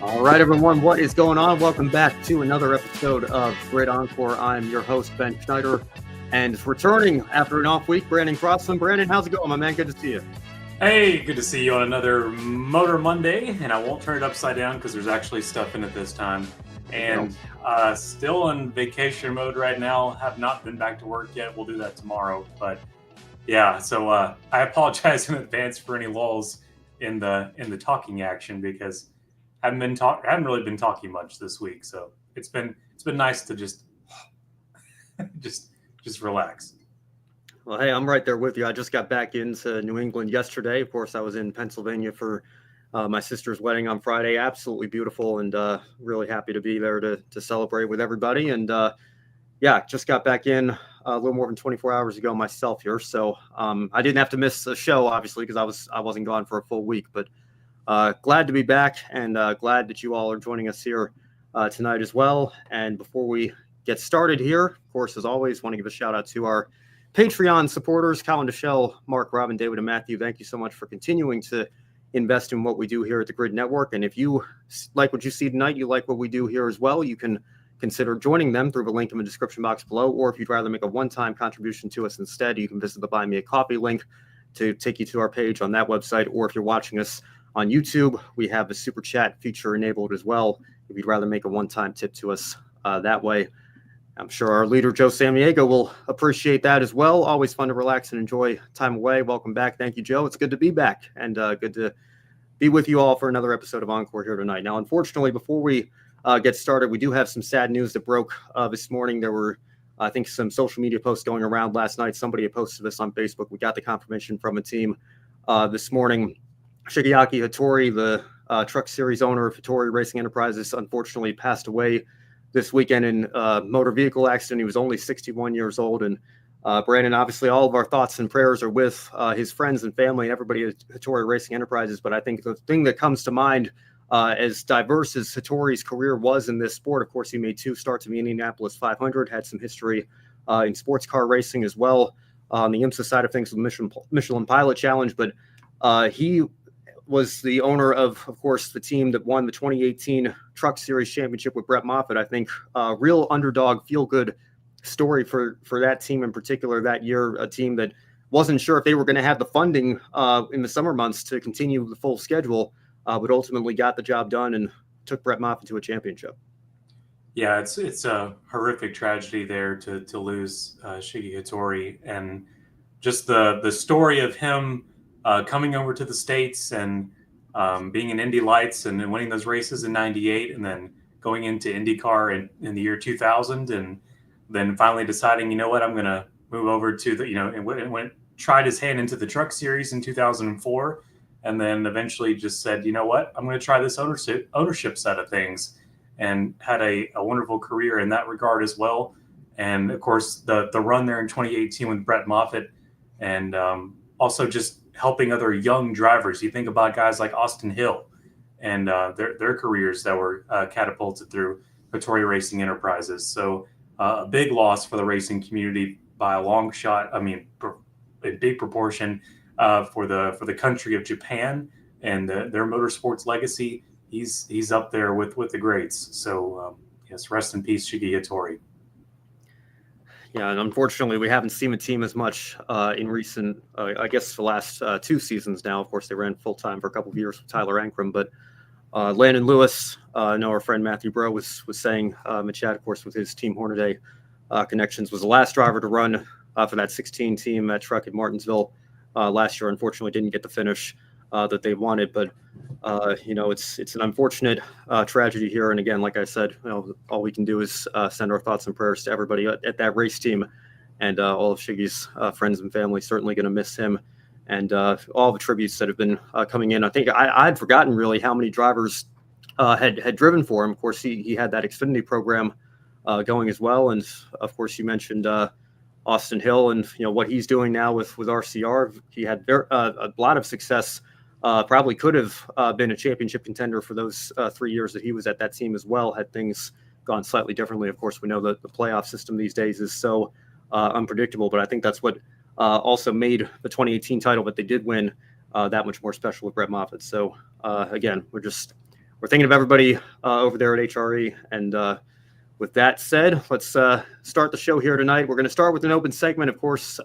All right, everyone, what is going on? Welcome back to another episode of Grid Encore. I'm your host, Ben Schneider, and returning after an off week, Brandon Crossland. Brandon, how's it going, my man? Good to see you. Hey, good to see you on another Motor Monday, and I won't turn it upside down because there's actually stuff in it this time. And still in vacation mode right now. Have not been back to work yet. We'll do that tomorrow. But yeah, so I apologize in advance for any lulls in the talking action because I haven't really been talking much this week. So it's been nice to just relax. Well, hey, I'm right there with you. I just got back into New England yesterday. Of course, I was in Pennsylvania for my sister's wedding on Friday. Absolutely beautiful, and really happy to be there to celebrate with everybody. And just got back in a little more than 24 hours ago myself here. So I didn't have to miss a show, obviously, because I wasn't gone for a full week. But glad to be back, and glad that you all are joining us here tonight as well. And before we get started here, of course, as always, want to give a shout out to our Patreon supporters, Colin Deschelle, Mark, Robin, David, and Matthew. Thank you so much for continuing to invest in what we do here at the Grid Network. And if you like what you see tonight, you like what we do here as well, you can consider joining them through the link in the description box below. Or if you'd rather make a one-time contribution to us instead, you can visit the Buy Me a Coffee link to take you to our page on that website. Or if you're watching us on YouTube, we have the Super Chat feature enabled as well, if you'd rather make a one-time tip to us that way. I'm sure our leader, Joe Samaniego, will appreciate that as well. Always fun to relax and enjoy time away. Welcome back. Thank you, Joe. It's good to be back and good to be with you all for another episode of Encore here tonight. Now, unfortunately, before we get started, we do have some sad news that broke this morning. There were, I think, some social media posts going around last night. Somebody had posted this on Facebook. We got the confirmation from a team this morning. Shigeaki Hattori, the Truck Series owner of Hattori Racing Enterprises, unfortunately passed away this weekend in a motor vehicle accident. He was only 61 years old. And Brandon, obviously, all of our thoughts and prayers are with his friends and family and everybody at Hattori Racing Enterprises. But I think the thing that comes to mind, as diverse as Hattori's career was in this sport, of course, he made 2 starts in the Indianapolis 500, had some history in sports car racing as well on the IMSA side of things with Michelin Pilot Challenge. But he was the owner of course, the team that won the 2018 Truck Series Championship with Brett Moffitt. I think a real underdog, feel-good story for that team in particular that year, a team that wasn't sure if they were going to have the funding in the summer months to continue the full schedule, but ultimately got the job done and took Brett Moffitt to a championship. Yeah, it's a horrific tragedy there to lose Shige Hattori, and just the story of him coming over to the States and being in Indy Lights and winning those races in '98, and then going into IndyCar in the year 2000, and then finally deciding, you know what, I'm going to move over to the, and tried his hand into the Truck Series in 2004, and then eventually just said, you know what, I'm going to try this ownership side of things, and had a wonderful career in that regard as well. And of course, the run there in 2018 with Brett Moffitt, and also just helping other young drivers. You think about guys like Austin Hill and their careers that were catapulted through Hattori Racing Enterprises. So a big loss for the racing community by a long shot. I mean, a big proportion for the country of Japan and their motorsports legacy. He's up there with the greats. So yes, rest in peace, Shige Hattori. Yeah, and unfortunately, we haven't seen the team as much in recent, I guess, the last 2 seasons now. Of course, they ran full-time for a couple of years with Tyler Ankrum. But Landon Lewis, I know our friend Matthew Bro was saying, Chad, of course, with his Team Hornaday connections, was the last driver to run for that 16 team, that truck at Martinsville last year. Unfortunately, didn't get the finish that they wanted. But, it's an unfortunate tragedy here. And again, like I said, all we can do is send our thoughts and prayers to everybody at that race team, and all of Shiggy's friends and family. Certainly going to miss him, and all the tributes that have been coming in. I think I'd forgotten really how many drivers had driven for him. Of course, he had that Xfinity program going as well. And of course, you mentioned Austin Hill and what he's doing now with RCR. He had a lot of success. Probably could have been a championship contender for those 3 years that he was at that team as well, had things gone slightly differently. Of course, we know that the playoff system these days is so unpredictable, but I think that's what also made the 2018 title that they did win that much more special with Brett Moffitt. So again, we're we're thinking of everybody over there at HRE. And with that said, let's start the show here tonight. We're going to start with an open segment. Of course,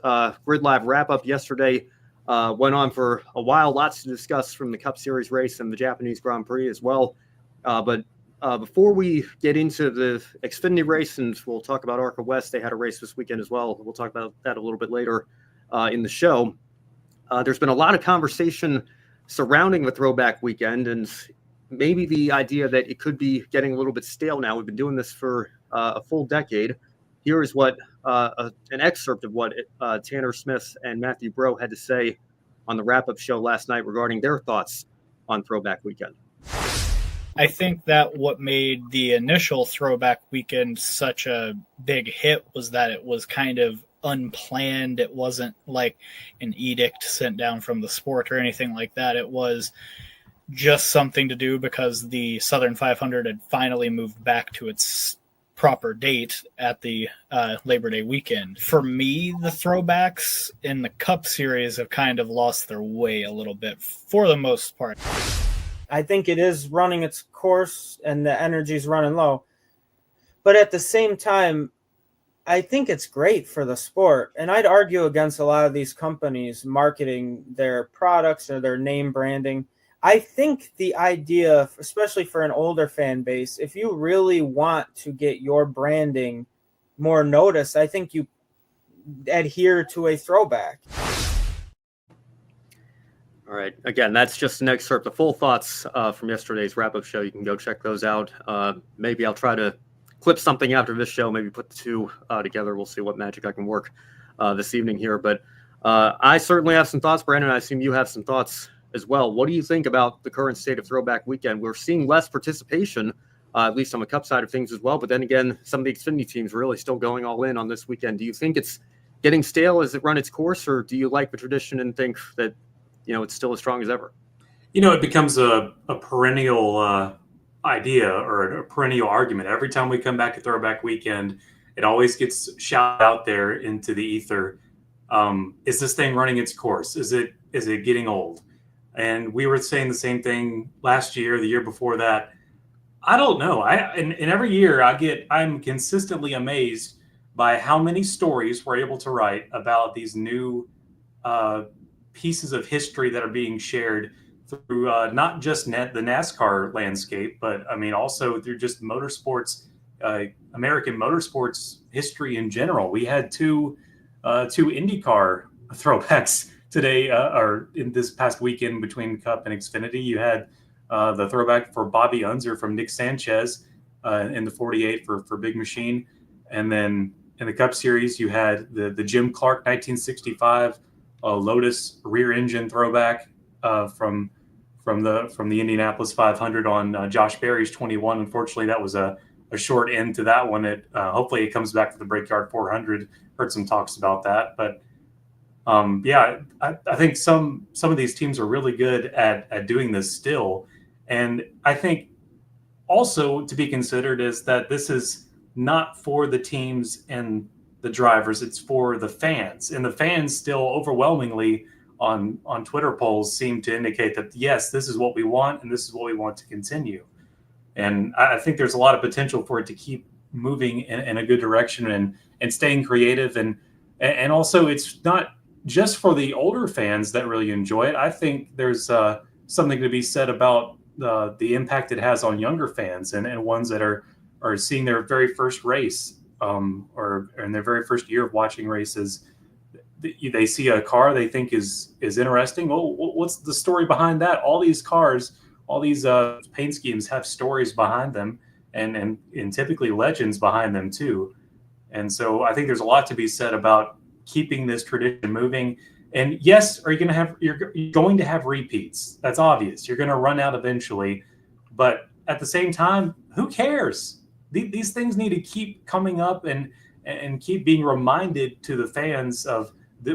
Grid Live wrap-up yesterday went on for a while. Lots to discuss from the Cup Series race and the Japanese Grand Prix as well. But before we get into the Xfinity race, and we'll talk about ARCA West, they had a race this weekend as well. We'll talk about that a little bit later in the show. There's been a lot of conversation surrounding the Throwback weekend and maybe the idea that it could be getting a little bit stale now. We've been doing this for a full decade. Here is what an excerpt of what Tanner Smith and Matthew Bro had to say on the wrap-up show last night regarding their thoughts on Throwback weekend. I think that what made the initial Throwback weekend such a big hit was that it was kind of unplanned. It wasn't like an edict sent down from the sport or anything like that. It was just something to do because the Southern 500 had finally moved back to its proper date at the Labor Day weekend. For me, the Throwbacks in the Cup Series have kind of lost their way a little bit for the most part. I think it is running its course and the energy's running low. But at the same time, I think it's great for the sport. And I'd argue against a lot of these companies marketing their products or their name branding. I think the idea, especially for an older fan base, if you really want to get your branding more noticed, I think you adhere to a throwback. All right. Again, that's just an excerpt. The full thoughts from yesterday's wrap-up show. You can go check those out. Maybe I'll try to clip something after this show, maybe put the two together. We'll see what magic I can work this evening here. But I certainly have some thoughts, Brandon. I assume you have some thoughts as well. What do you think about the current state of Throwback weekend? We're seeing less participation, at least on the Cup side of things as well. But then again, some of the Xfinity teams are really still going all in on this weekend. Do you think it's getting stale? Has it run its course? Or do you like the tradition and think that it's still as strong as ever? It becomes a perennial idea or a perennial argument. Every time we come back to Throwback weekend, it always gets shouted out there into the ether. Is this thing running its course? Is it getting old? And we were saying the same thing last year, the year before that. I don't know. And every year I'm consistently amazed by how many stories we're able to write about these new pieces of history that are being shared through not just the NASCAR landscape, but I mean also through just motorsports, American motorsports history in general. We had two IndyCar throwbacks today, or in this past weekend between Cup and Xfinity. You had the throwback for Bobby Unser from Nick Sanchez in the 48 for Big Machine, and then in the Cup Series you had the Jim Clark 1965 Lotus rear engine throwback from the Indianapolis 500 on Josh Berry's 21. Unfortunately, that was a short end to that one. Hopefully it comes back for the Brickyard 400. Heard some talks about that, but I think some of these teams are really good at doing this still. And I think also to be considered is that this is not for the teams and the drivers, it's for the fans. And the fans still overwhelmingly on Twitter polls seem to indicate that, yes, this is what we want and this is what we want to continue. And I think there's a lot of potential for it to keep moving in a good direction and staying creative. And also it's not just for the older fans that really enjoy it. I think there's something to be said about the impact it has on younger fans and ones that are seeing their very first race or in their very first year of watching races. They see a car they think is interesting. Well, what's the story behind that? All these cars, all these paint schemes have stories behind them and typically legends behind them too. And so I think there's a lot to be said about keeping this tradition moving. And yes, you're going to have repeats. That's obvious. You're going to run out eventually. But at the same time, who cares? These things need to keep coming up and keep being reminded to the fans of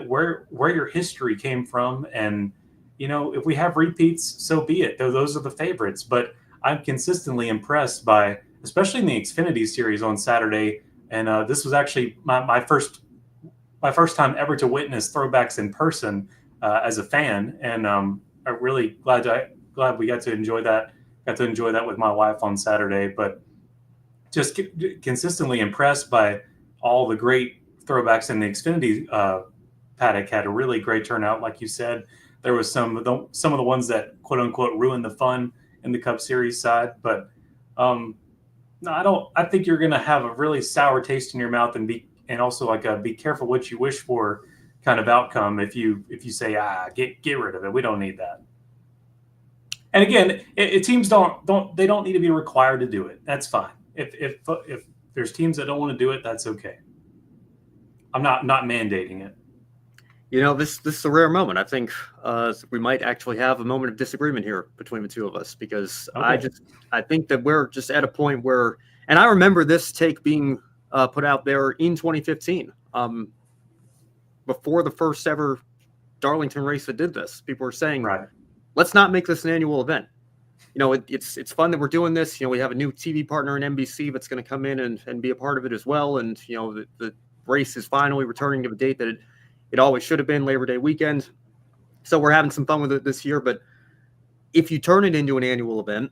where your history came from. And, if we have repeats, so be it. Those are the favorites. But I'm consistently impressed by, especially in the Xfinity Series on Saturday. And this was actually my first time ever to witness throwbacks in person as a fan. And I'm really glad we got to enjoy that got to enjoy that with my wife on Saturday. But just consistently impressed by all the great throwbacks in the Xfinity paddock. Had a really great turnout, like you said. There was some of the ones that quote unquote ruined the fun in the Cup Series side, but no, I don't. I think you're going to have a really sour taste in your mouth and also like a be careful what you wish for kind of outcome if you say get rid of it. We don't need that. And again, teams don't need to be required to do it. That's fine. If there's teams that don't want to do it, that's okay. I'm not mandating it. This is a rare moment. I think we might actually have a moment of disagreement here between the two of us, because okay. I think that we're just at a point where, and I remember this take being put out there in 2015, before the first ever Darlington race that did this. People were saying, right, let's not make this an annual event. It's fun that we're doing this. We have a new TV partner in NBC that's going to come in and be a part of it as well. And, the race is finally returning to the date that it always should have been, Labor Day weekend. So we're having some fun with it this year. But if you turn it into an annual event,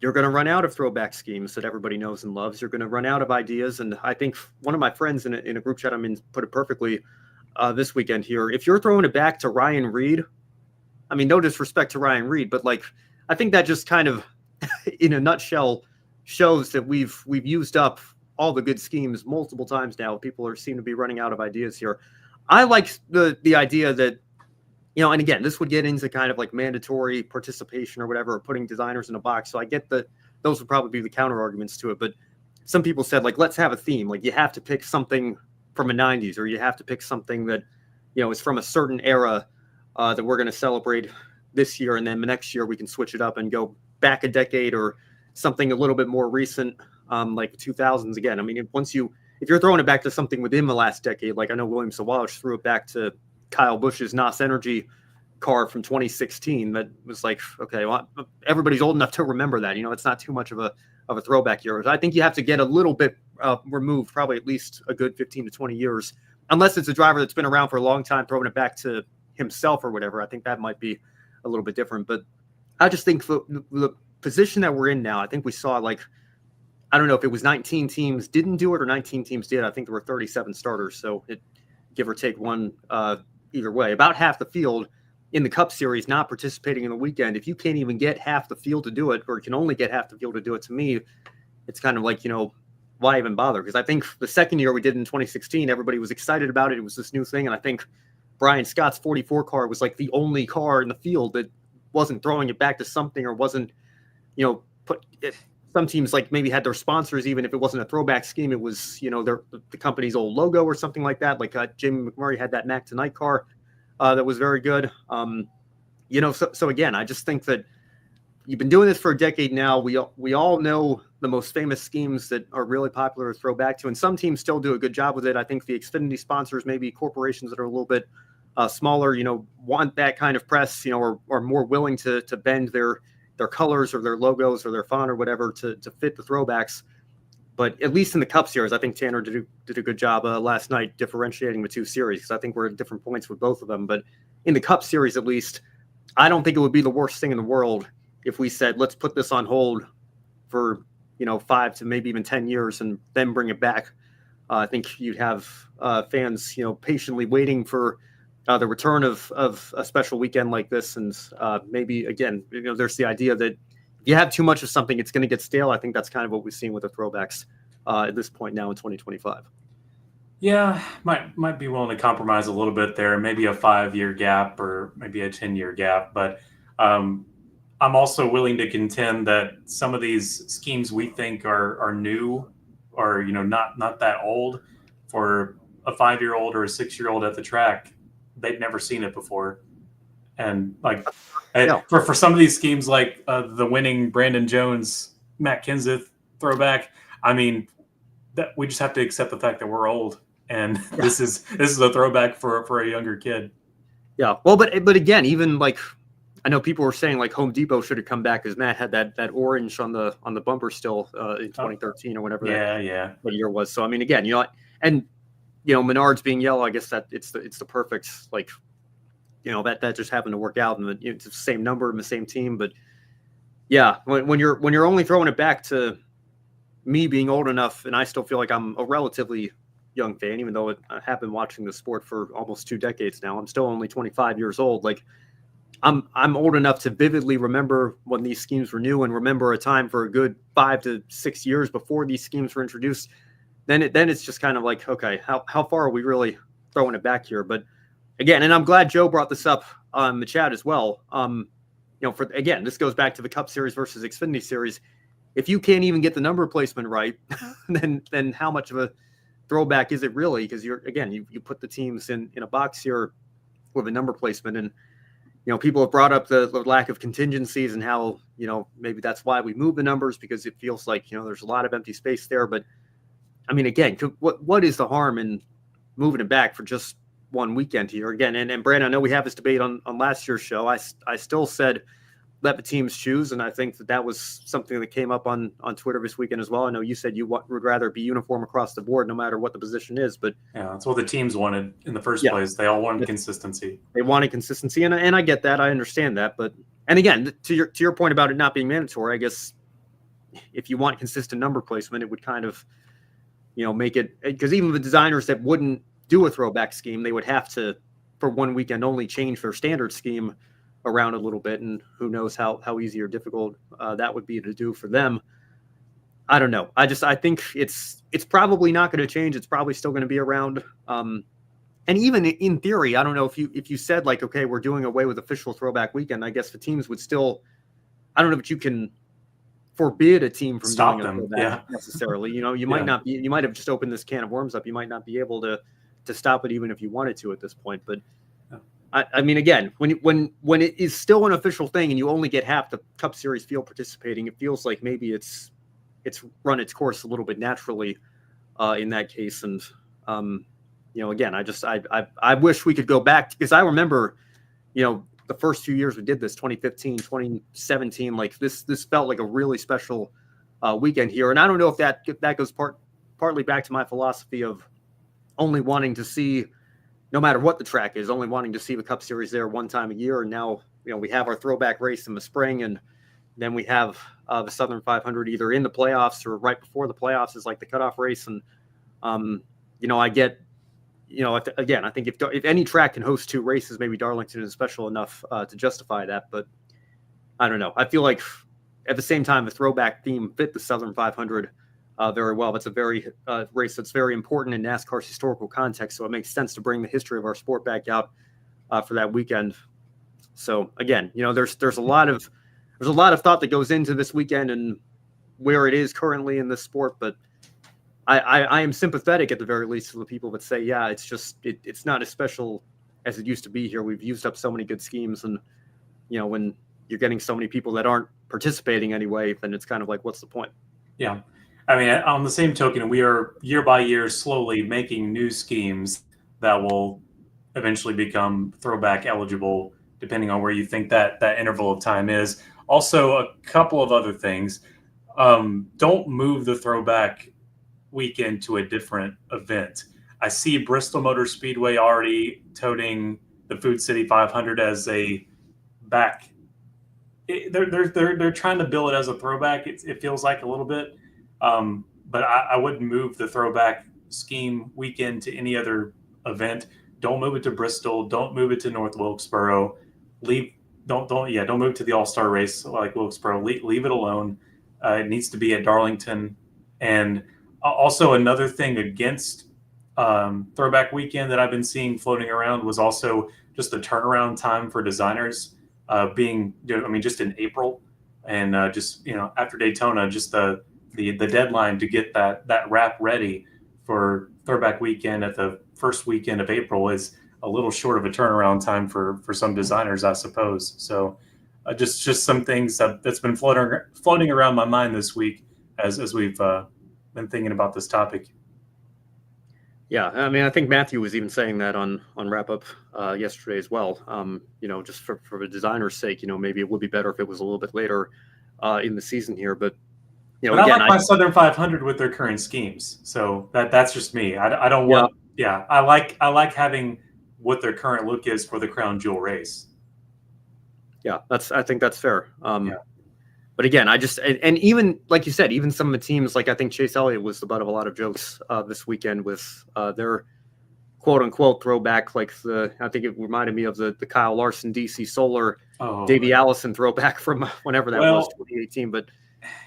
you're going to run out of throwback schemes that everybody knows and loves. You're going to run out of ideas. And I think one of my friends in a group chat I'm in put it perfectly this weekend here. If you're throwing it back to Ryan Reed, I mean, no disrespect to Ryan Reed, but I think that just kind of, in a nutshell, shows that we've used up all the good schemes multiple times now. People seem to be running out of ideas here. I like the idea that, and again, this would get into kind of like mandatory participation or whatever, or putting designers in a box. So I get that those would probably be the counter arguments to it. But some people said, let's have a theme. You have to pick something from the 90s, or you have to pick something that, is from a certain era that we're going to celebrate this year. And then the next year we can switch it up and go back a decade, or something a little bit more recent, like 2000s again. I mean, if you're throwing it back to something within the last decade, like I know William Sawalich threw it back to Kyle Busch's NOS Energy car from 2016, that was okay, well, everybody's old enough to remember that. It's not too much of a throwback year. I think you have to get a little bit removed, probably at least a good 15 to 20 years, unless it's a driver that's been around for a long time, throwing it back to himself or whatever. I think that might be a little bit different. But I just think the position that we're in now, I think we saw I don't know if it was 19 teams didn't do it or 19 teams did. I think there were 37 starters. So it, give or take one, either way, about half the field in the Cup Series not participating in the weekend. If you can't even get half the field to do it, or can only get half the field to do it, to me, it's kind of why even bother? Because I think the second year we did in 2016, everybody was excited about it. It was this new thing. And I think Brian Scott's 44 car was the only car in the field that wasn't throwing it back to something, or wasn't, some teams maybe had their sponsors, even if it wasn't a throwback scheme, it was, the company's old logo or something like that. Jamie McMurray had that Mac Tonight car that was very good. So again, I just think that you've been doing this for a decade now. We all know the most famous schemes that are really popular to throw back to, and some teams still do a good job with it. I think the Xfinity sponsors, maybe corporations that are a little bit smaller, want that kind of press, or more willing to bend their colors or their logos or their font or whatever to fit the throwbacks. But at least in the Cup Series, I think Tanner did a good job last night differentiating the two series, because I think we're at different points with both of them. But in the Cup Series, at least, I don't think it would be the worst thing in the world if we said, let's put this on hold for 5 to maybe even 10 years and then bring it back. I think you'd have fans patiently waiting for the return of a special weekend like this. And maybe, again, there's the idea that if you have too much of something, it's going to get stale. I think that's kind of what we've seen with the throwbacks at this point now in 2025. Yeah, might be willing to compromise a little bit there, maybe a 5-year gap or maybe a 10-year gap. But I'm also willing to contend that some of these schemes we think are new, or not that old, for a 5-year-old or a 6-year-old at the track, they've never seen it before. And for some of these schemes, the winning Brandon Jones, Matt Kenseth throwback, I mean, that we just have to accept the fact that we're old, and this is a throwback for a younger kid. Yeah. Well, but again, even I know people were saying Home Depot should have come back, because Matt had that orange on the bumper still in 2013 or whatever that year was. So I mean, again, and Menards being yellow, I guess that it's the perfect that just happened to work out, and it's the same number and the same team. But Yeah, when you're only throwing it back to me being old enough, and I still feel like I'm a relatively young fan, even though I have been watching the sport for almost 2 decades now. I'm still only 25 years old. Like I'm old enough to vividly remember when these schemes were new and remember a time for a good 5 to 6 years before these schemes were introduced. Then it's just kind of like, okay, how far are we really throwing it back here? But again, and I'm glad Joe brought this up on the chat as well. For again, this goes back to the Cup Series versus Xfinity Series. If you can't even get the number placement right, then how much of a throwback is it really? Because you put the teams in a box here with a number placement, and people have brought up the lack of contingencies and how maybe that's why we move the numbers, because it feels like there's a lot of empty space there. But I mean, again, what is the harm in moving it back for just one weekend here? Again, and Brandon, I know we have this debate on last year's show. I still said let the teams choose, and I think that was something that came up on Twitter this weekend as well. I know you said you would rather be uniform across the board no matter what the position is, but yeah, that's what the teams wanted in the first place. They all wanted consistency. They wanted consistency, and I get that. I understand that, but and again, to your point about it not being mandatory, I guess if you want consistent number placement, it would kind of make it, because even the designers that wouldn't do a throwback scheme, they would have to, for one weekend only, change their standard scheme around a little bit, and who knows how easy or difficult that would be to do for them. I don't know. I think it's probably not going to change. It's probably still going to be around. And even in theory, I don't know if you said like, okay, we're doing away with official throwback weekend, I guess the teams would still, I don't know, but you can forbid a team from stop doing them. Yeah, necessarily. You might not be. You might have just opened this can of worms up. You might not be able to stop it even if you wanted to at this point. But I mean, again, when it is still an official thing and you only get half the Cup Series field participating, it feels like maybe it's run its course a little bit naturally in that case. And again, I wish we could go back, because I remember, the first few years we did this, 2015, 2017, like this felt like a really special weekend here. And I don't know if that goes partly back to my philosophy of only wanting to see, no matter what the track is, only wanting to see the Cup Series there one time a year. And now, we have our throwback race in the spring, and then we have the Southern 500 either in the playoffs or right before the playoffs is like the cutoff race. And, I get, again, I think if any track can host two races, maybe Darlington is special enough to justify that. But I don't know. I feel like at the same time, the throwback theme fit the Southern 500 very well. That's a very race that's very important in NASCAR's historical context. So it makes sense to bring the history of our sport back out for that weekend. So again, there's a lot of thought that goes into this weekend and where it is currently in the sport. But I am sympathetic at the very least to the people that say, yeah, it's just it's not as special as it used to be here. We've used up so many good schemes, and when you're getting so many people that aren't participating anyway, then it's kind of like, what's the point? Yeah. I mean, on the same token, we are year by year slowly making new schemes that will eventually become throwback eligible, depending on where you think that interval of time is. Also, a couple of other things. Don't move the throwback weekend to a different event. I see Bristol Motor Speedway already toting the Food City 500 as a back. They're trying to bill it as a throwback. It feels like a little bit. But I wouldn't move the throwback scheme weekend to any other event. Don't move it to Bristol. Don't move it to North Wilkesboro. Don't move to the All-Star race like Wilkesboro. Leave it alone. It needs to be at Darlington. And also another thing against throwback weekend that I've been seeing floating around was also just the turnaround time for designers just in April and after Daytona, just the deadline to get that wrap ready for throwback weekend at the first weekend of April is a little short of a turnaround time for some designers, I suppose. So just some things that's been floating around my mind this week as we've been thinking about this topic. Yeah, I mean, I think Matthew was even saying that on wrap up yesterday as well. Just for the designer's sake, maybe it would be better if it was a little bit later in the season here, but. But again, I like my Southern 500 with their current schemes. So that's just me. I don't want. Yeah, I like having what their current look is for the Crown Jewel race. Yeah, I think that's fair. but again, and even like you said, even some of the teams, like I think Chase Elliott was the butt of a lot of jokes this weekend with their quote unquote throwback. Like I think it reminded me of the Kyle Larson DC Solar, Davey Allison throwback from whenever that was, 2018. But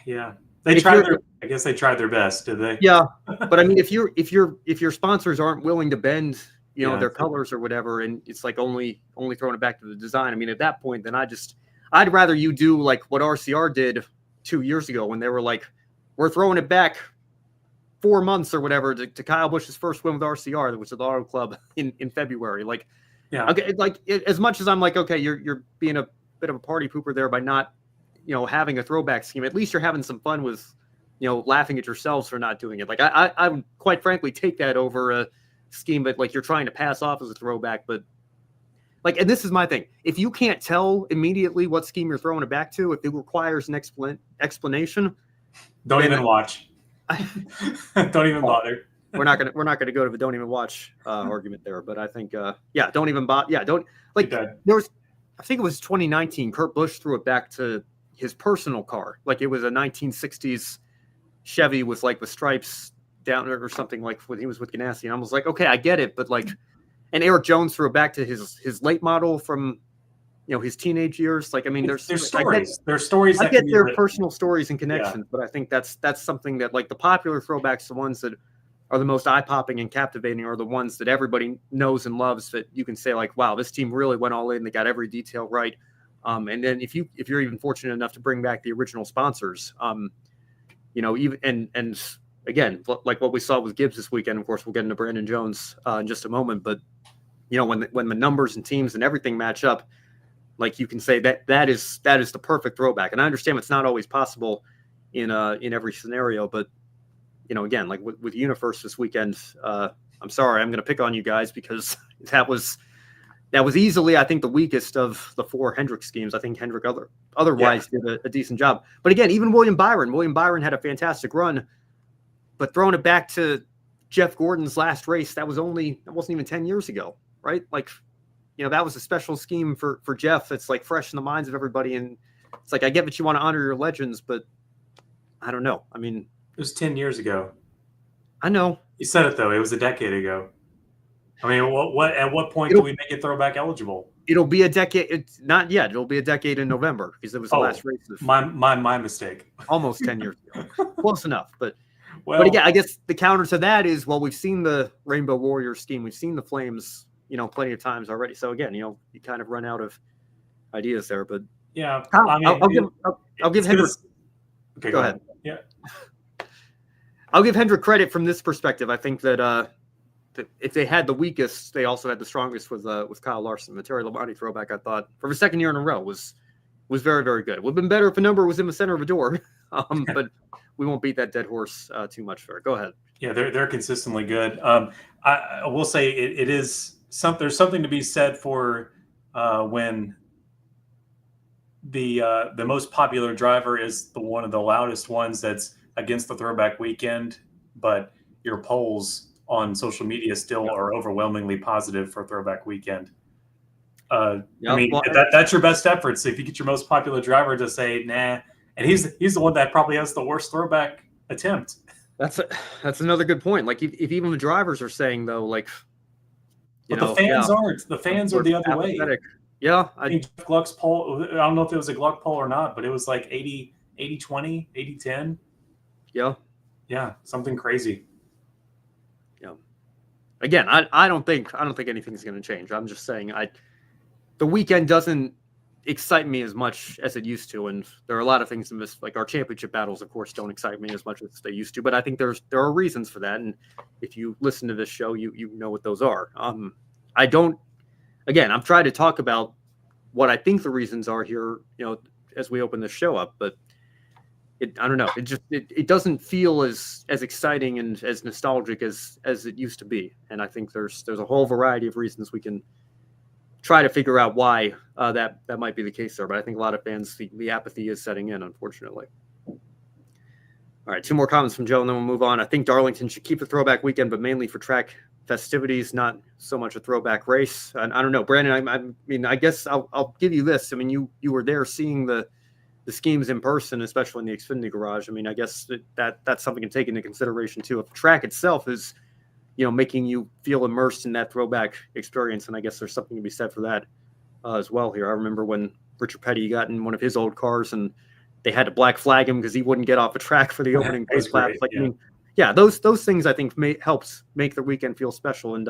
yeah, I guess they tried their best, did they? Yeah, but I mean, if your sponsors aren't willing to bend, their colors or whatever, and it's like only throwing it back to the design. I mean, at that point, then I'd rather you do like what RCR did 2 years ago when they were like, we're throwing it back 4 months or whatever to Kyle Busch's first win with RCR, which is the Auto Club in February. Like, yeah, okay, like as much as I'm like, okay, you're being a bit of a party pooper there by not, having a throwback scheme. At least you're having some fun with, laughing at yourselves for not doing it. Like I would quite frankly take that over a scheme that like you're trying to pass off as a throwback, but. Like, and this is my thing. If you can't tell immediately what scheme you're throwing it back to, if it requires an explanation, don't even watch. Don't even bother. We're not gonna go to the don't even watch argument there. But I think, don't even bother. Yeah, don't like. I think it was 2019. Kurt Busch threw it back to his personal car, like it was a 1960s Chevy with like the stripes down or something, like when he was with Ganassi. And I was like, okay, I get it, but like. And Eric Jones threw it back to his late model from, his teenage years. Like, I mean, there's stories. There's stories. I get their personal stories and connections, but I think that's something that like the popular throwbacks, the ones that are the most eye popping and captivating, are the ones that everybody knows and loves. That you can say like, wow, this team really went all in. They got every detail right. And then if you're even fortunate enough to bring back the original sponsors, even and again, like what we saw with Gibbs this weekend. Of course, we'll get into Brandon Jones in just a moment, but. When the numbers and teams and everything match up, like you can say that is the perfect throwback. And I understand it's not always possible in every scenario, but again, like with Universe this weekend, I'm sorry, I'm going to pick on you guys because that was easily, I think, the weakest of the 4 Hendrick schemes. I think Hendrick otherwise did a decent job. But again, even William Byron had a fantastic run, but throwing it back to Jeff Gordon's last race, that wasn't even 10 years ago. Right? Like, that was a special scheme for Jeff. It's like fresh in the minds of everybody. And it's like, I get that you want to honor your legends, but I don't know. I mean, it was 10 years ago. I know. You said it though. It was a decade ago. I mean, at what point do we make it throwback eligible? It'll be a decade. It's not yet. It'll be a decade in November because it was the last race. My mistake. Almost 10 years ago. Close enough. But again, I guess the counter to that is, well, we've seen the Rainbow Warrior scheme. We've seen the Flames, plenty of times already. So again, you kind of run out of ideas there, but yeah, I'll give Hendrick. Okay, go ahead. Yeah. I'll give Hendrick credit from this perspective. I think that if they had the weakest, they also had the strongest with Kyle Larson. The Terry Labonte throwback, I thought, for the second year in a row was very, very good. It would have been better if a number was in the center of a door, but we won't beat that dead horse too much for it. Go ahead. Yeah, they're consistently good. I will say it is there's something to be said for when the most popular driver is one of the loudest ones that's against the throwback weekend, but your polls on social media still are overwhelmingly positive for throwback weekend. I mean, that's your best efforts. If you get your most popular driver to say nah, and he's the one that probably has the worst throwback attempt. That's another good point. Like if even the drivers are saying though, like, the fans aren't. The fans are the other way. Yeah, I think Jeff Gluck's poll. I don't know if it was a Gluck poll or not, but it was like 80-20, 80-10. Yeah, something crazy. Yeah. Again, I don't think anything's going to change. I'm just saying the weekend doesn't excite me as much as it used to, and there are a lot of things in this, like our championship battles, of course, don't excite me as much as they used to. But I think there are reasons for that, and if you listen to this show, you know what those are. I don't. Again, I'm trying to talk about what I think the reasons are here, as we open this show up, but I don't know. It doesn't feel as exciting and as nostalgic as it used to be, and I think there's a whole variety of reasons we can try to figure out why that might be the case there. But I think a lot of fans, the apathy is setting in, unfortunately. All right, 2 more comments from Joe, and then we'll move on. I think Darlington should keep the throwback weekend, but mainly for track festivities, not so much a throwback race. And I don't know, Brandon. I mean, I guess I'll give you this. I mean, you were there seeing the the schemes in person, especially in the Xfinity garage. I mean, I guess that's something to take into consideration too. If the track itself is, making you feel immersed in that throwback experience, and I guess there's something to be said for that as well here. I remember when Richard Petty got in one of his old cars and they had to black flag him because he wouldn't get off the track for the opening pace laps. Like, yeah. I mean, yeah, those things I think helps make the weekend feel special. And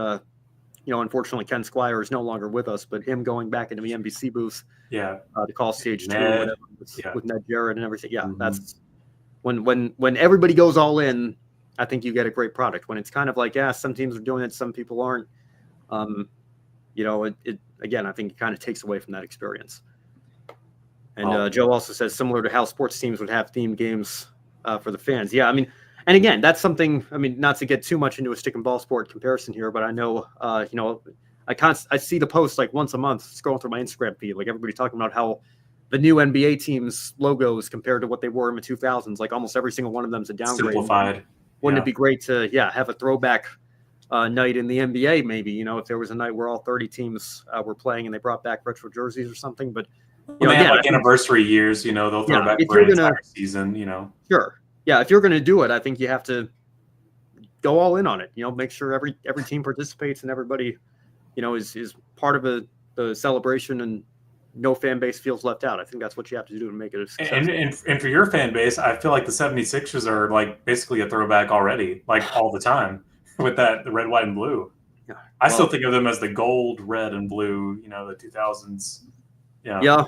unfortunately, Ken Squire is no longer with us, but him going back into the NBC booth, to call stage Ned, 2 with Ned Jarrett and everything. Yeah, that's when everybody goes all in. I think you get a great product. When it's kind of like, some teams are doing it, some people aren't. It again, I think it kind of takes away from that experience. And Joe also says similar to how sports teams would have themed games for the fans. Yeah, I mean, and again, that's something. I mean, not to get too much into a stick and ball sport comparison here, but I know, I see the posts like once a month scrolling through my Instagram feed, like everybody talking about how the new NBA teams logos compared to what they were in the 2000s, like almost every single one of them is a downgrade. Simplified. Wouldn't it be great to have a throwback night in the NBA? Maybe if there was a night where all 30 teams were playing and they brought back retro jerseys or something. But they have like anniversary years, they'll throw back for an entire season. Sure. Yeah, if you're going to do it, I think you have to go all in on it. Make sure every team participates and everybody, is part of the celebration and no fan base feels left out. I think that's what you have to do to make it a success. And for your fan base, I feel like the 76ers are like basically a throwback already, like all the time with the red, white, and blue. Yeah. I still think of them as the gold, red, and blue, the 2000s. Yeah. Yeah.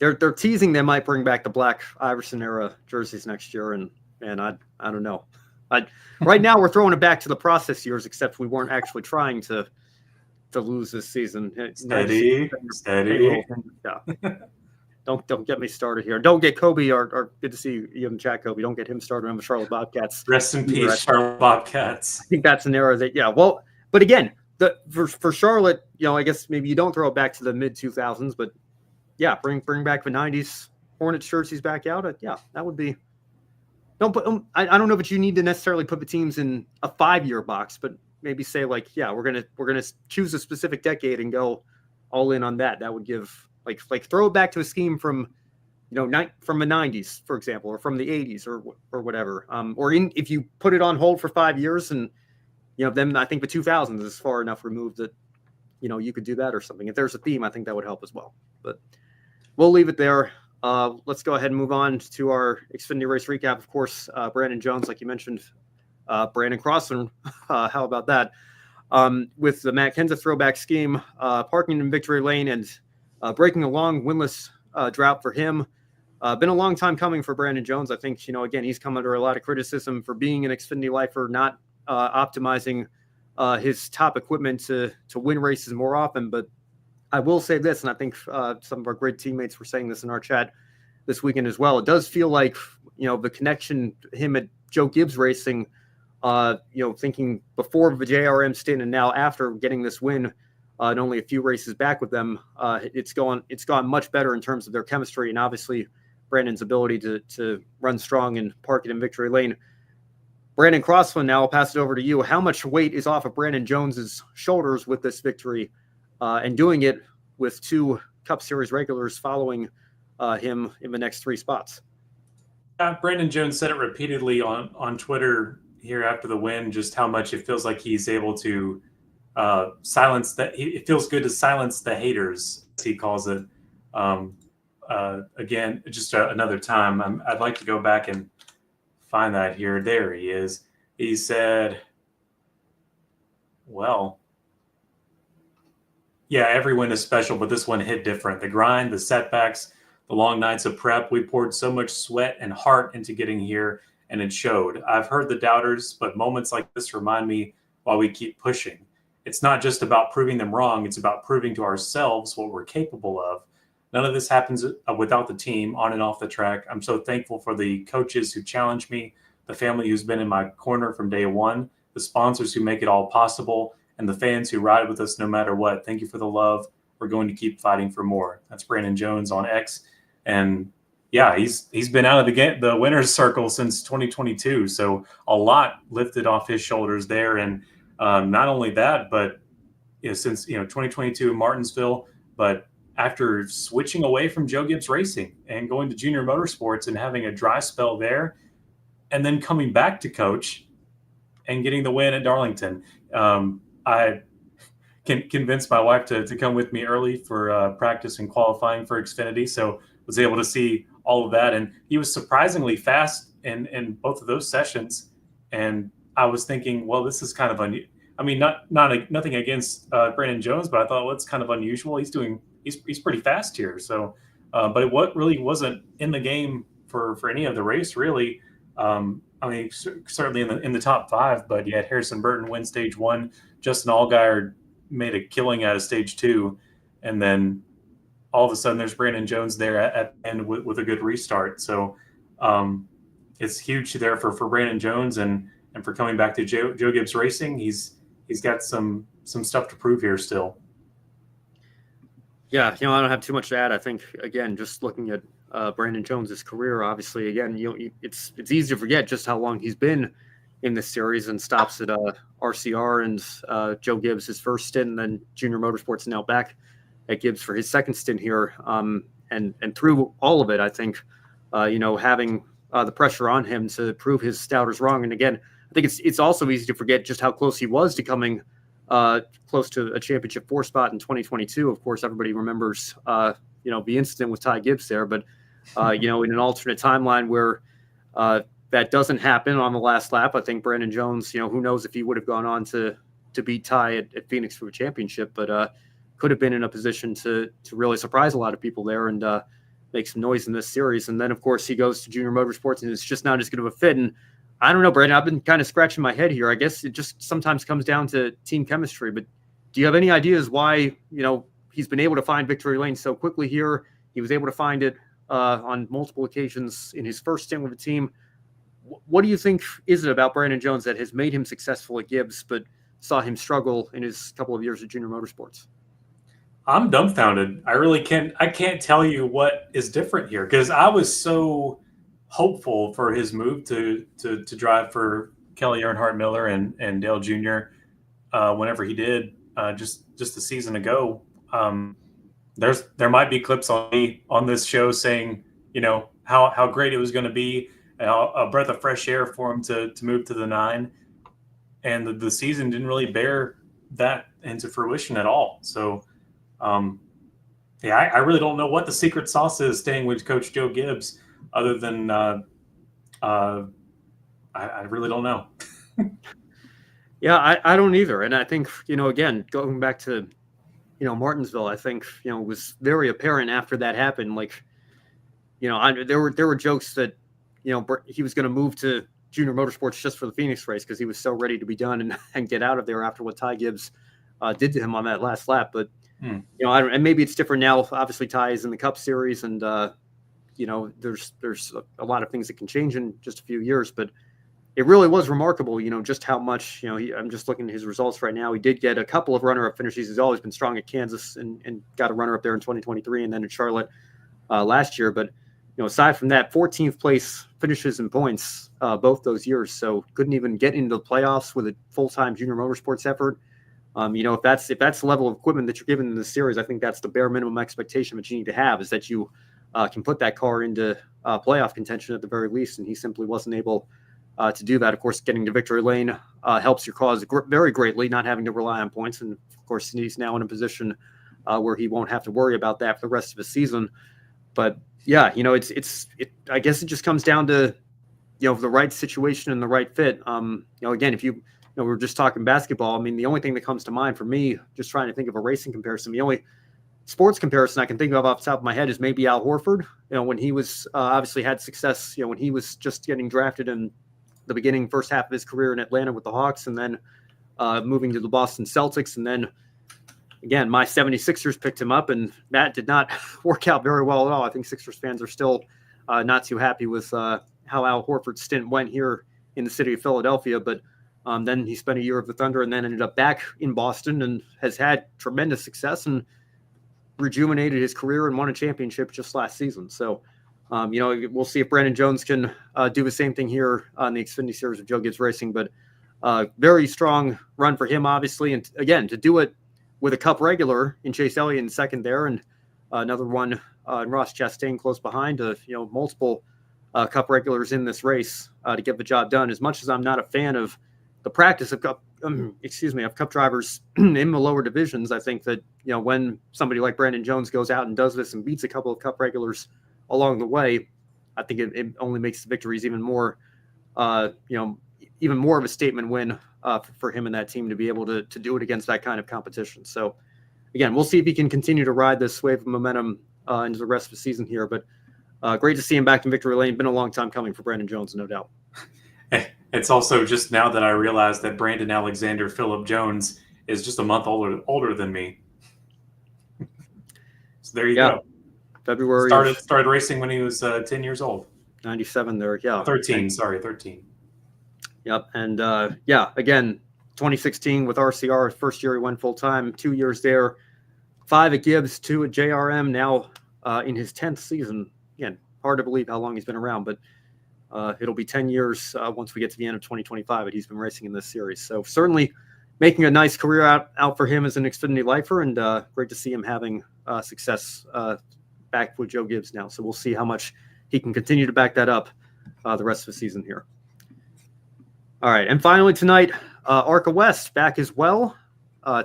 They're teasing they might bring back the black Iverson era jerseys next year, and I don't know. Right now we're throwing it back to the process years, except we weren't actually trying to lose this season. Steady. Yeah. Don't get me started here. Don't get Kobe or good to see you in the chat, Kobe. Don't get him started on the Charlotte Bobcats. Rest in peace, Charlotte Bobcats. I think that's an era that but again, for Charlotte, I guess maybe you don't throw it back to the mid 2000s, but bring back the 90s Hornets jerseys back out. That would be. Don't put. I don't know, but you need to necessarily put the teams in a 5-year box, but maybe say like, we're gonna choose a specific decade and go all in on that. That would give like throw it back to a scheme from, from the 90s, for example, or from the 80s or whatever. If you put it on hold for 5 years and, then I think the 2000s is far enough removed that, you could do that or something. If there's a theme, I think that would help as well. But we'll leave it there. Let's go ahead and move on to our Xfinity race recap. Of course, Brandon Jones, like you mentioned, Brandon Crossland. How about that? With the Matt Kenseth throwback scheme, parking in victory lane and breaking a long winless drought for him. Been a long time coming for Brandon Jones. I think, again, he's come under a lot of criticism for being an Xfinity lifer, not optimizing his top equipment to win races more often. But I will say this, and I think some of our great teammates were saying this in our chat this weekend as well. It does feel like, the connection, him at Joe Gibbs Racing, thinking before the JRM stint and now after getting this win and only a few races back with them, it's gone much better in terms of their chemistry and obviously Brandon's ability to run strong and park it in victory lane. Brandon Crossland, now I'll pass it over to you. How much weight is off of Brandon Jones's shoulders with this victory and doing it with 2 Cup Series regulars following him in the next 3 spots? Brandon Jones said it repeatedly on Twitter here after the win, just how much it feels like he's able to silence that. It feels good to silence the haters, as he calls it. Again, just another time. I'd like to go back and find that here. There he is. He said, well, every win is special, but this one hit different. The grind, the setbacks, the long nights of prep. We poured so much sweat and heart into getting here, and it showed. I've heard the doubters, but moments like this remind me why we keep pushing. It's not just about proving them wrong. It's about proving to ourselves what we're capable of. None of this happens without the team on and off the track. I'm so thankful for the coaches who challenge me, the family who's been in my corner from day one, the sponsors who make it all possible, and the fans who ride with us no matter what. Thank you for the love. We're going to keep fighting for more. That's Brandon Jones on X. And he's been out of the winner's circle since 2022. So a lot lifted off his shoulders there. And not only that, but since 2022 in Martinsville, but after switching away from Joe Gibbs Racing and going to Junior Motorsports and having a dry spell there, and then coming back to coach and getting the win at Darlington. I can convince my wife to come with me early for practice and qualifying for Xfinity, so was able to see all of that. And he was surprisingly fast in both of those sessions. And I was thinking, well, this is kind of nothing against Brandon Jones, but I thought, well, it's kind of unusual. He's pretty fast here. So, but what really wasn't in the game for any of the race, really. Certainly in the top 5, but you had Harrison Burton win stage 1. Justin Allgaier made a killing out of stage 2. And then all of a sudden there's Brandon Jones there at the end with a good restart. So it's huge there for Brandon Jones and for coming back to Joe Gibbs Racing. He's got some stuff to prove here still. Yeah, I don't have too much to add. I think, again, just looking at Brandon Jones's career, obviously, again, it's easy to forget just how long he's been in this series, and stops at RCR and Joe Gibbs his first stint, and then Junior Motorsports, now back at Gibbs for his second stint here. And through all of it, I think, having the pressure on him to prove his stouters wrong. And again, I think it's also easy to forget just how close he was to coming close to a championship 4 spot in 2022. Of course, everybody remembers, the incident with Ty Gibbs there, but in an alternate timeline where that doesn't happen on the last lap, I think Brandon Jones, who knows if he would have gone on to beat Ty at Phoenix for a championship, but could have been in a position to really surprise a lot of people there and make some noise in this series. And then, of course, he goes to Junior Motorsports, and it's just not as good of a fit. And I don't know, Brandon, I've been kind of scratching my head here. I guess it just sometimes comes down to team chemistry, but do you have any ideas why, he's been able to find victory lane so quickly here? He was able to find it on multiple occasions in his first stint with the team. What do you think is it about Brandon Jones that has made him successful at Gibbs, but saw him struggle in his couple of years at Junior Motorsports? I'm dumbfounded. I can't tell you what is different here, because I was so hopeful for his move to drive for Kelly Earnhardt Miller and Dale Jr. Whenever he did just a season ago. There might be clips on this show saying, how great it was going to be, a breath of fresh air for him to move to the 9, and the season didn't really bear that into fruition at all. So, I really don't know what the secret sauce is staying with Coach Joe Gibbs, other than I really don't know. Yeah, I don't either. And I think, again, going back to, Martinsville, I think, it was very apparent after that happened. Like, there were jokes that, he was going to move to Junior Motorsports just for the Phoenix race because he was so ready to be done and get out of there after what Ty Gibbs did to him on that last lap. But, and maybe it's different now. Obviously, Ty is in the Cup Series, and, there's a lot of things that can change in just a few years. But it really was remarkable, just how much, I'm just looking at his results right now. He did get a couple of runner-up finishes. He's always been strong at Kansas and got a runner-up there in 2023 and then in Charlotte last year. But, aside from that, 14th place finishes and points both those years. So couldn't even get into the playoffs with a full-time Junior Motorsports effort. If that's the level of equipment that you're given in the series, I think that's the bare minimum expectation that you need to have, is that you can put that car into playoff contention at the very least. And he simply wasn't able to do that. Of course, getting to victory lane helps your cause very greatly, not having to rely on points. And of course, he's now in a position where he won't have to worry about that for the rest of the season. But yeah, I guess it just comes down to, the right situation and the right fit. Again, if we were just talking basketball, the only thing that comes to mind for me, just trying to think of a racing comparison, the only sports comparison I can think of off the top of my head is maybe Al Horford. When he was obviously had success, when he was just getting drafted in the beginning first half of his career in Atlanta with the Hawks, and then moving to the Boston Celtics. And then again, my 76ers picked him up, and that did not work out very well at all. I think Sixers fans are still not too happy with how Al Horford's stint went here in the city of Philadelphia. But then he spent a year with the Thunder and then ended up back in Boston and has had tremendous success and rejuvenated his career and won a championship just last season. So, we'll see if Brandon Jones can do the same thing here on the Xfinity Series of Joe Gibbs Racing. But very strong run for him, obviously. And again, to do it with a Cup regular in Chase Elliott in second there, and another one, and Ross Chastain close behind. Multiple Cup regulars in this race to get the job done. As much as I'm not a fan of the practice of Cup drivers in the lower divisions, I think that when somebody like Brandon Jones goes out and does this and beats a couple of Cup regulars along the way, I think it only makes the victories even more of a statement win for him and that team to be able to do it against that kind of competition. So again, we'll see if he can continue to ride this wave of momentum into the rest of the season here. But great to see him back in victory lane. Been a long time coming for Brandon Jones, no doubt. It's also just now that I realized that Brandon Alexander Phillip Jones is just a month older than me. So there you go. February started racing when he was 10 years old. 97 there, yeah. 13, sorry, 13. Yep, and again, 2016 with RCR, first year he went full time, 2 years there, 5 at Gibbs, 2 at JRM, now in his 10th season. Again, hard to believe how long he's been around, but it'll be 10 years once we get to the end of 2025 that he's been racing in this series. So certainly making a nice career out for him as an Xfinity lifer, and great to see him having success back with Joe Gibbs now. So we'll see how much he can continue to back that up the rest of the season here. All right, and finally tonight, ARCA West back as well.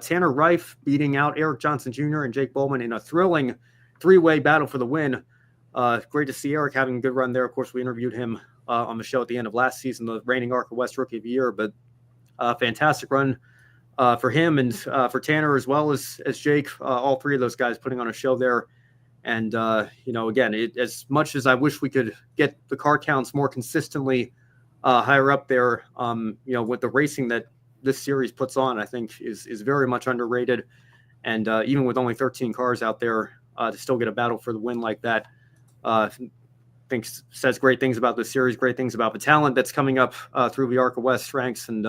Tanner Reif beating out Eric Johnson Jr. and Jake Bollman in a thrilling 3-way battle for the win. Great to see Eric having a good run there. Of course, we interviewed him on the show at the end of last season, the reigning ARCA West Rookie of the Year, but fantastic run for him and for Tanner as well as Jake. All three of those guys putting on a show there. And, again, as much as I wish we could get the car counts more consistently higher up there, with the racing that this series puts on, I think is very much underrated. And even with only 13 cars out there, to still get a battle for the win like that, says great things about this series, great things about the talent that's coming up through the ARCA West ranks. And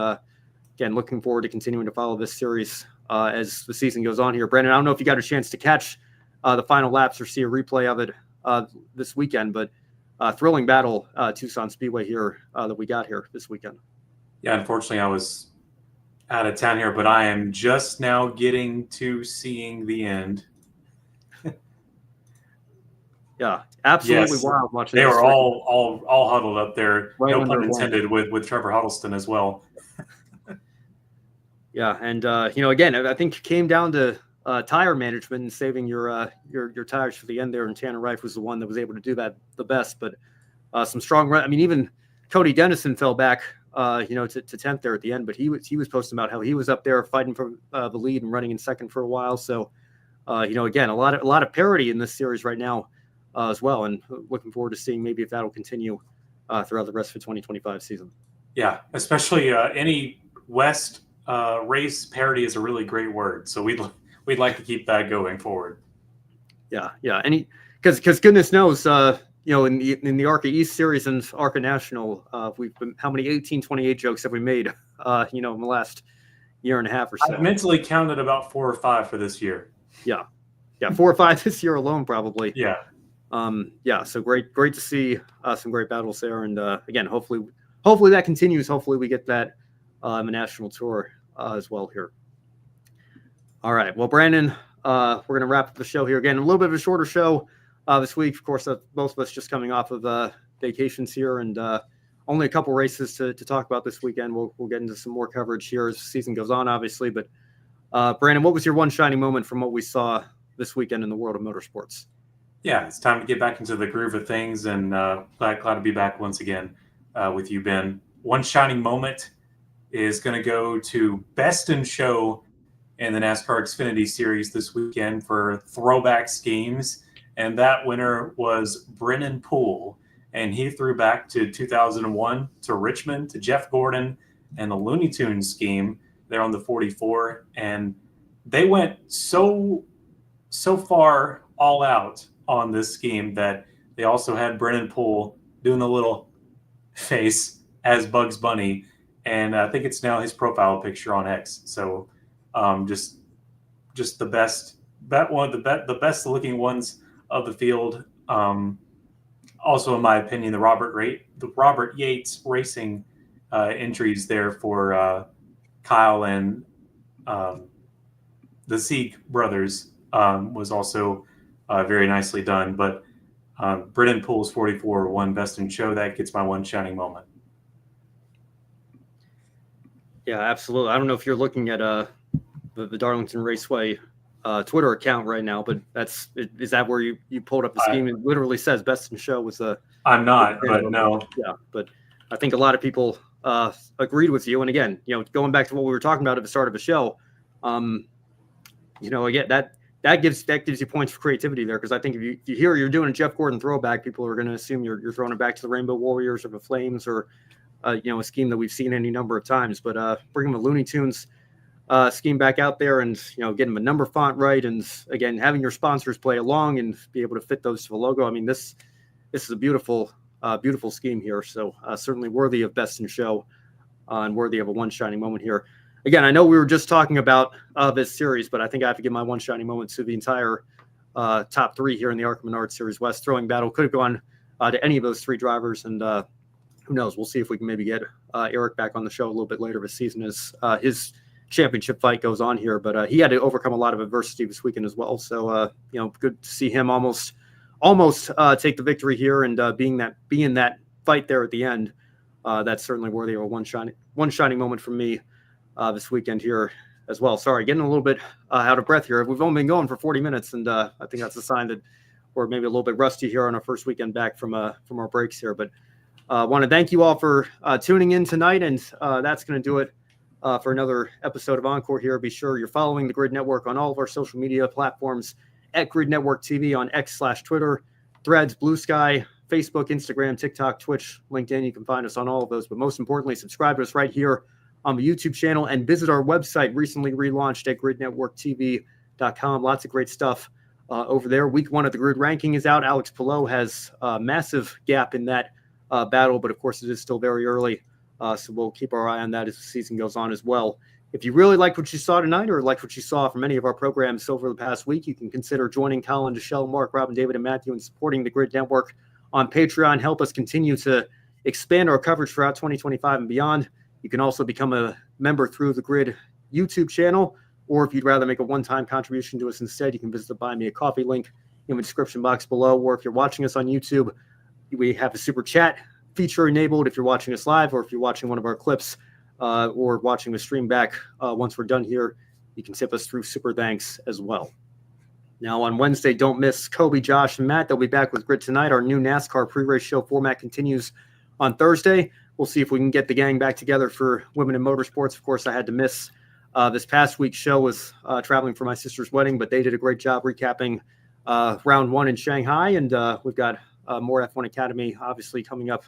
again, looking forward to continuing to follow this series as the season goes on here. Brandon, I don't know if you got a chance to catch the final laps or see a replay of it this weekend, but thrilling battle Tucson Speedway here that we got here this weekend. Yeah, unfortunately I was out of town here, but I am just now getting to seeing the end. Yeah, absolutely wild watching. They were all huddled up there, right, no pun intended, with Trevor Huddleston as well. Yeah, and again, I think it came down to tire management and saving your tires for the end there, and Tanner Reif was the one that was able to do that the best. But some strong run. I mean, even Cody Dennison fell back, to 10th there at the end, but he was posting about how he was up there fighting for the lead and running in second for a while. So, again, a lot of parity in this series right now as well, and looking forward to seeing maybe if that'll continue throughout the rest of the 2025 season. Yeah, especially any West race parity is a really great word. So we'd like to keep that going forward. Yeah. Because goodness knows, in the ARCA East Series and ARCA National, we've been, how many 1828 jokes have we made, in the last year and a half or so? I've mentally counted about 4 or 5 for this year. Yeah, 4 or 5 this year alone, probably. Yeah. So great to see some great battles there, and again, hopefully that continues. Hopefully we get that national tour as well here. All right, well, Brandon, we're going to wrap up the show here again. A little bit of a shorter show this week, of course. Both of us just coming off of vacations here, and only a couple races to talk about this weekend. We'll get into some more coverage here as the season goes on, obviously. But Brandon, what was your one shining moment from what we saw this weekend in the world of motorsports? Yeah, it's time to get back into the groove of things, and glad to be back once again with you, Ben. One shining moment is going to go to Best in Show in the NASCAR Xfinity Series this weekend for Throwback schemes, and that winner was Brennan Poole, and he threw back to 2001 to Richmond, to Jeff Gordon, and the Looney Tunes scheme there on the 44, and they went so far all out on this scheme that they also had Brennan Poole doing a little face as Bugs Bunny, and I think it's now his profile picture on X. So just the best the best looking ones of the field. Also, in my opinion, the Robert Yates Racing entries there for Kyle and the Zeke brothers was also very nicely done. But Brennan Pools 44 won Best in Show. That gets my one shining moment. Yeah, absolutely. I don't know if you're looking at the Darlington Raceway Twitter account right now, but is that where you pulled up the scheme? It literally says Best in Show was the. I'm not, but no. Yeah, but I think a lot of people agreed with you. And again, going back to what we were talking about at the start of the show, again, that gives you points for creativity there, because I think if you hear you're doing a Jeff Gordon throwback, people are going to assume you're throwing it back to the Rainbow Warriors or the Flames, or a scheme that we've seen any number of times. But bringing the Looney Tunes scheme back out there, and getting the number font right, and again having your sponsors play along and be able to fit those to the logo. I mean, this is a beautiful scheme here. So certainly worthy of Best in Show and worthy of a one shining moment here. Again, I know we were just talking about this series, but I think I have to give my one shining moment to the entire top three here in the ARCA Menards Series West. Throwing battle could have gone to any of those three drivers, and who knows? We'll see if we can maybe get Eric back on the show a little bit later this season as his championship fight goes on here. But he had to overcome a lot of adversity this weekend as well. So good to see him almost take the victory here, and being that fight there at the end. That's certainly worthy of a one shining moment from me this weekend here as well. Sorry, getting a little bit out of breath here. We've only been going for 40 minutes, and I think that's a sign that we're maybe a little bit rusty here on our first weekend back from our breaks here. But I want to thank you all for tuning in tonight, and that's going to do it for another episode of Encore here. Be sure you're following the Grid Network on all of our social media platforms at Grid Network TV on X/Twitter, Threads, Blue Sky, Facebook, Instagram, TikTok, Twitch, LinkedIn. You can find us on all of those. But most importantly, subscribe to us right here on the YouTube channel, and visit our website, recently relaunched at gridnetworktv.com. Lots of great stuff over there. Week 1 of the Grid ranking is out. Alex Pillow has a massive gap in that battle, but of course it is still very early. So we'll keep our eye on that as the season goes on as well. If you really liked what you saw tonight, or liked what you saw from any of our programs over the past week, you can consider joining Colin, Deshelle, Mark, Robin, David, and Matthew in supporting the Grid Network on Patreon. Help us continue to expand our coverage throughout 2025 and beyond. You can also become a member through the Grid YouTube channel, or if you'd rather make a one-time contribution to us instead, you can visit the Buy Me a Coffee link in the description box below. Or if you're watching us on YouTube, we have a super chat feature enabled if you're watching us live, or if you're watching one of our clips or watching the stream back once we're done here, you can tip us through super thanks as well. Now on Wednesday, don't miss Kobe, Josh, and Matt. They'll be back with Grid Tonight. Our new NASCAR pre-race show format continues on Thursday. We'll see if we can get the gang back together for Women in Motorsports. Of course, I had to miss this past week's show. Was traveling for my sister's wedding, but they did a great job recapping round 1 in Shanghai. And we've got more F1 Academy obviously coming up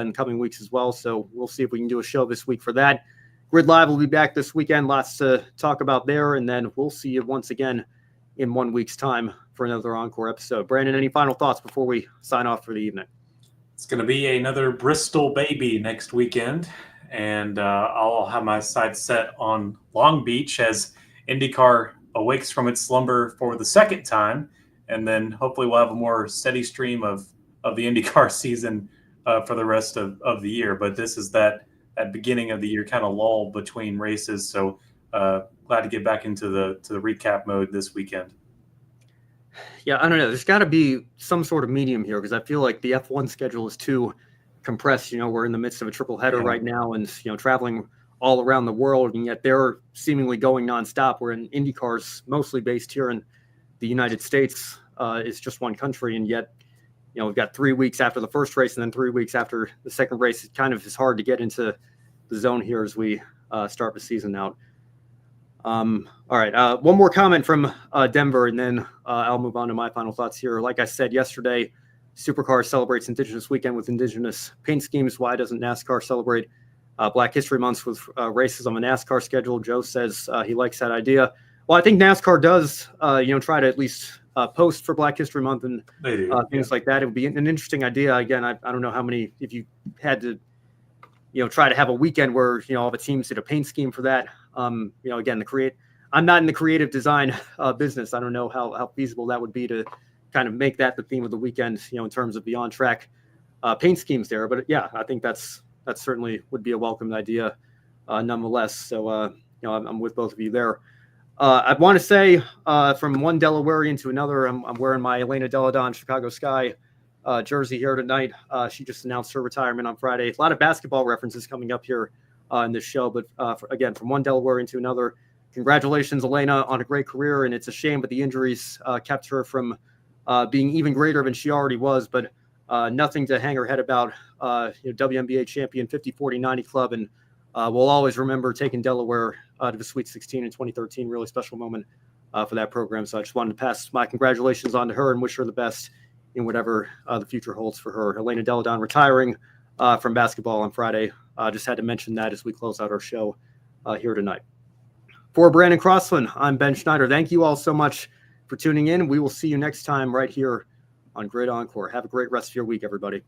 in coming weeks as well. So we'll see if we can do a show this week for that. Grid Live will be back this weekend. Lots to talk about there. And then we'll see you once again in 1 week's time for another Encore episode. Brandon, any final thoughts before we sign off for the evening? It's going to be another Bristol baby next weekend, and I'll have my sights set on Long Beach as IndyCar awakes from its slumber for the second time, and then hopefully we'll have a more steady stream of the IndyCar season for the rest of the year. But this is that beginning of the year kind of lull between races, so glad to get back into the recap mode this weekend. Yeah, I don't know. There's got to be some sort of medium here, because I feel like the F1 schedule is too compressed. We're in the midst of a triple header right now, and traveling all around the world, and yet they're seemingly going nonstop. Where in IndyCar's mostly based here in the United States, is just one country, and yet we've got 3 weeks after the first race and then 3 weeks after the second race. It kind of is hard to get into the zone here as we start the season out. All right. One more comment from Denver, and then I'll move on to my final thoughts here. Like I said yesterday, Supercar celebrates Indigenous Weekend with Indigenous paint schemes. Why doesn't NASCAR celebrate Black History Month with races on the NASCAR schedule? Joe says he likes that idea. Well, I think NASCAR does, try to at least post for Black History Month and things like that. It would be an interesting idea. Again, I don't know how many, if you had to, try to have a weekend where, all the teams did a paint scheme for that. Again, I'm not in the creative design business. I don't know how feasible that would be to kind of make that the theme of the weekend, in terms of the on-track paint schemes there. But yeah, I think that certainly would be a welcomed idea nonetheless. So, I'm with both of you there. I want to say from one Delawarean to another, I'm wearing my Elena Delle Donne Chicago Sky jersey here tonight. She just announced her retirement on Friday. A lot of basketball references coming up here in this show. But again, from one Delawarean to another, congratulations, Elena, on a great career. And it's a shame, but the injuries kept her from being even greater than she already was. But nothing to hang her head about. WNBA champion, 50, 40, 90 club. And we'll always remember taking Delaware to the Sweet 16 in 2013. Really special moment for that program. So I just wanted to pass my congratulations on to her and wish her the best in whatever the future holds for her. Elena Delle Donne retiring from basketball on Friday. Just had to mention that as we close out our show here tonight. For Brandon Crossland, I'm Ben Schneider. Thank you all so much for tuning in. We will see you next time right here on Great Encore. Have a great rest of your week, everybody.